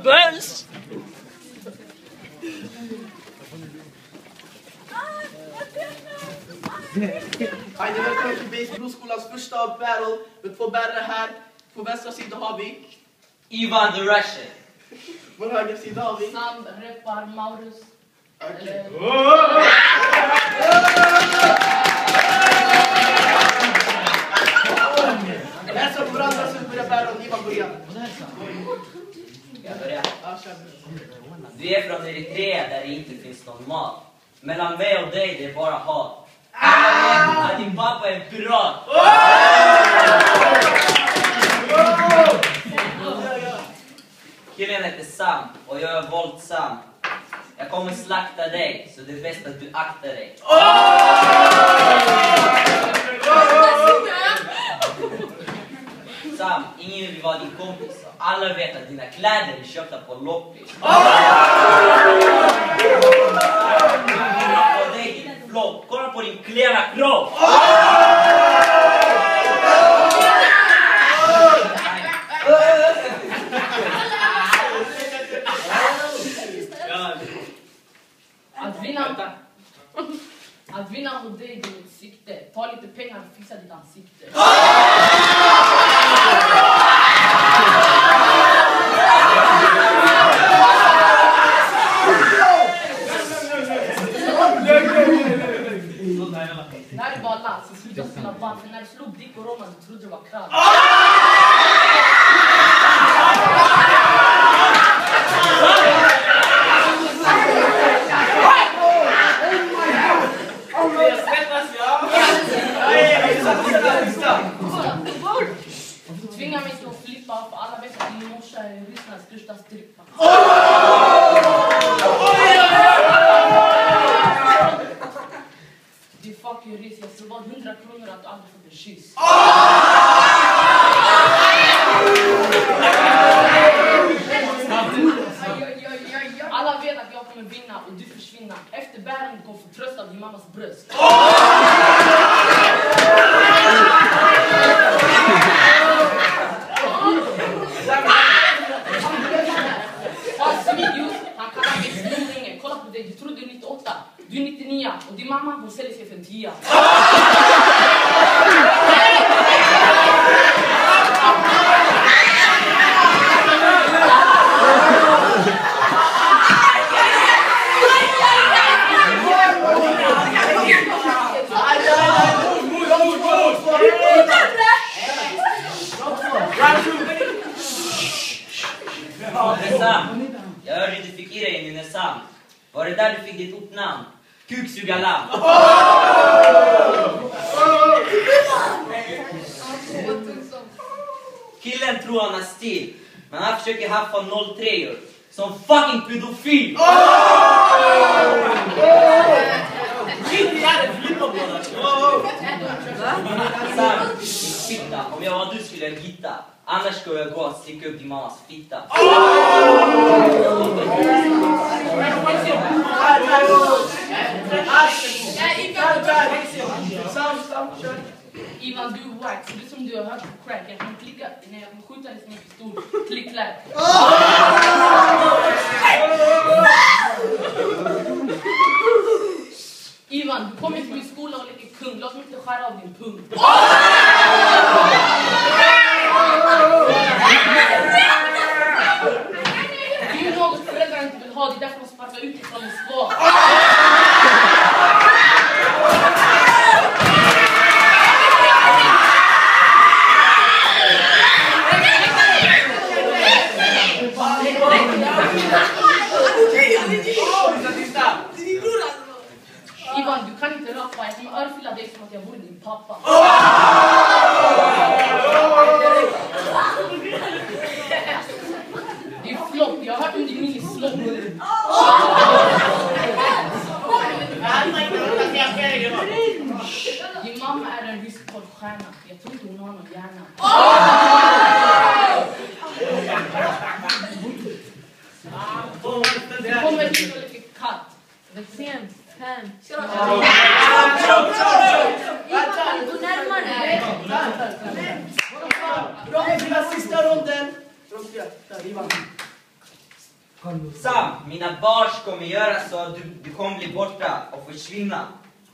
Börs! Hej, ni är välkomna till Base Broskolans första battle med två bärare här. På vänstra sida har vi Ivan the Russian. på höger sida har vi Sam reppar Maurus. Hälsa på varandra så börjar battle. Ivan börjar. Jag börjar. Ja, kör. Du är från Eritrea där det inte finns någon mat. Mellan mig och dig det är bara hat. Att din pappa är en pirat. Killen heter Sam och jag är våldsam. Jag kommer slakta dig så det är bäst att du aktar dig. Sam, ingen vill vara din kompis. Alla vet att dina kläder är köpta på loppis. Och dig din flopp. Kolla på din klena kropp. Att vinna mot dig är ditt sikte. Ta lite pengar och fixa ditt ansikte. Det här är bara lass. Sluta spela band. När du slog Dick och Roman du trodde det var krav. Tvinga mig till att flippa för alla vet att din morsa är Rysslands största strippa. Du fucking ris, jag slår bara 100 kronor att du aldrig fått en kyss. Alla vet att jag kommer vinna och du försvinner. Efter bären kommer förtrösta din mammas bröst. Han kallar mig snorringen. Kolla på dig, du tror du är 98. Du är 99 och din mamma hon säljer sig för en 10. Sam, jag hörde du fick i dig i Nynäshamn. Var det där du fick ditt ortnamn? Kuksugarlamm. Killen tror han har stil, men han försöker haffa 03-or som fucking pedofil. Sam, fitta, om jag var du skulle jag gitta. Annars skulle jag gå och sticka upp din mammas fitta. Ivan, du är white, så det som du har hört på crack. Jag kan klicka, nej jag kan skjuta dig som en pistol. Klick, klack. Ivan, du kommer till min skola och leker kung. Låt mig inte skära av din pung. Du är något föräldrar inte vill ha. Det är därför de sparkar ut ifrån Moskva. Ivan, du kan inte rappa. Jag kommer örfila dig som att jag vore din pappa. Det är flopp. Jag har hört om din minislopp. Din mamma är en rysk porrstjärna. Jag tror inte hon har någon hjärna. Du kommer till och leker katt. Sent, 5. Sam, mina barn kommer göra så att du kommer bli borta och försvinna.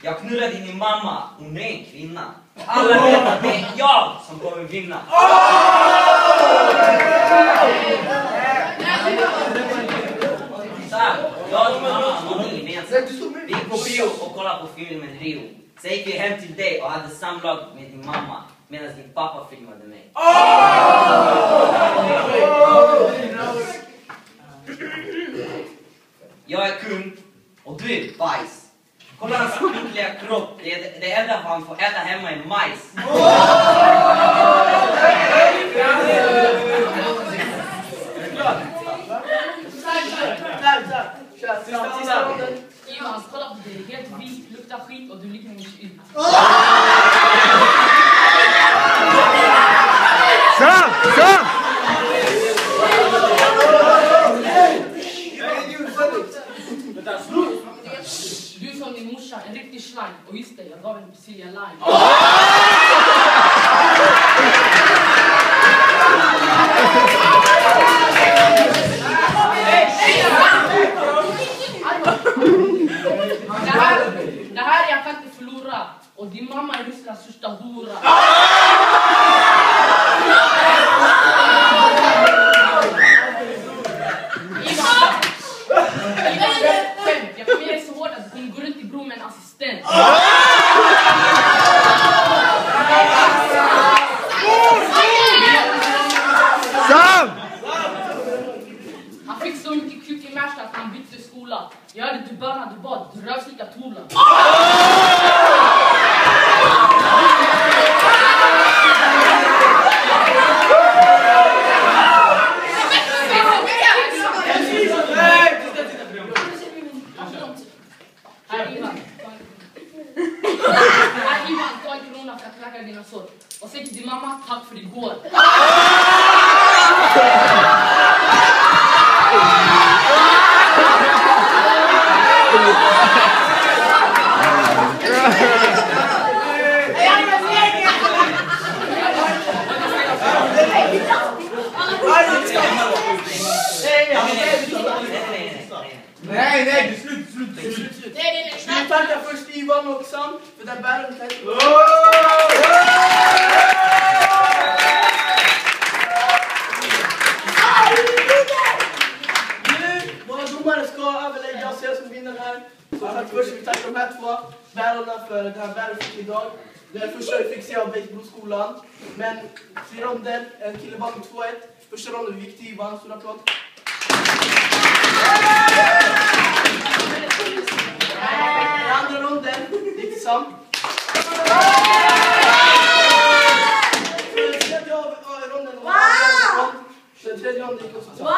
Jag knullar din mamma, hon är en kvinna. Och alla vet att det är jag som kommer vinna. Sam, jag och mamma har något gemensamt. Vi gick på bio och kollade på filmen Rio. Sen gick vi hem till dig och hade samlag med din mamma medan din pappa filmade mig. Jag är kung och du är bajs. Kolla hans spinkliga kropp. Det enda han får äta hemma är majs. Ivan, kolla på dig. Helt vit, luktar skit och du ligger med ut. Sam! Du som din morsa, en riktig slang. Och just det, jag gav en Silja Line. Det här jag kan inte förlora. Och din mamma är Rysslands största hora. Jag kommer ge dig så hårt att hon går runt i bro med en assistent. Sam! Han fick så mycket kuk i Märsta att han bytte skola. Jag hörde du bönade bad, du rövslika tola. Här Ivan, ta en krona för att läka dina sår. Och säg till din mamma, tack för igår. Nej, det är slut. Vi tackar först Ivan och Sam för den bären. Nu, våra domare ska överlägga och se som vinner här. Så att först vi tackar de här två bärarna för den här bären fick idag. Den första vi fick se av Bäcksbroskolan. Men 3 ronder, en kille vann med 2-1. Första ronden vi gick till Ivan, stor applåd. Andra ronden gick till Sam. Den tredje ronden gick också till Sam.